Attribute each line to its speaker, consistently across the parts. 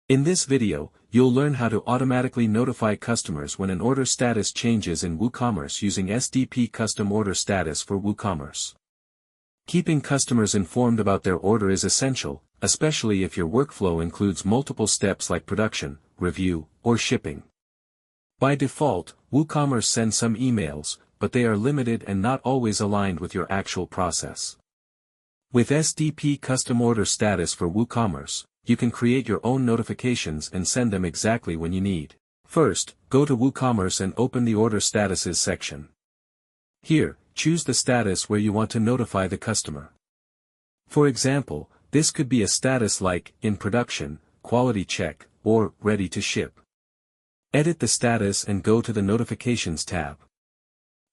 Speaker 1: In this video, you'll learn how to automatically notify customers when an order status changes in WooCommerce using SDP Custom Order Status for WooCommerce. Keeping customers informed about their order is essential, especially if your workflow includes multiple steps like production, review, or shipping. By default, WooCommerce sends some emails, but they are limited and not always aligned with your actual process. With SDP Custom Order Status for WooCommerce, you can create your own notifications and send them exactly when you need. First, go to WooCommerce and open the Order Statuses section. Here, choose the status where you want to notify the customer. For example, this could be a status like, in production, quality check, or, ready to ship. Edit the status and go to the Notifications tab.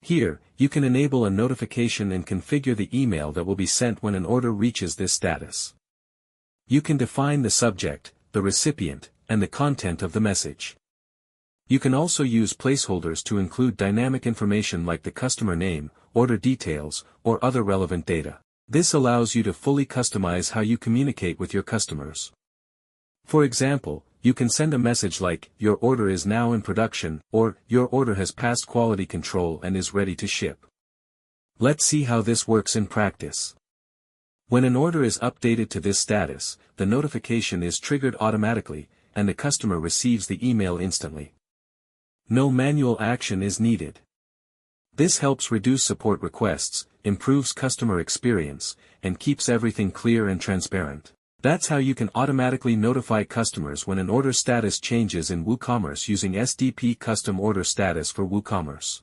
Speaker 1: Here, you can enable a notification and configure the email that will be sent when an order reaches this status. You can define the subject, the recipient, and the content of the message. You can also use placeholders to include dynamic information like the customer name, order details, or other relevant data. This allows you to fully customize how you communicate with your customers. For example, you can send a message like, "Your order is now in production," or, "Your order has passed quality control and is ready to ship." Let's see how this works in practice. When an order is updated to this status, the notification is triggered automatically, and the customer receives the email instantly. No manual action is needed. This helps reduce support requests, improves customer experience, and keeps everything clear and transparent. That's how you can automatically notify customers when an order status changes in WooCommerce using SDP Custom Order Status for WooCommerce.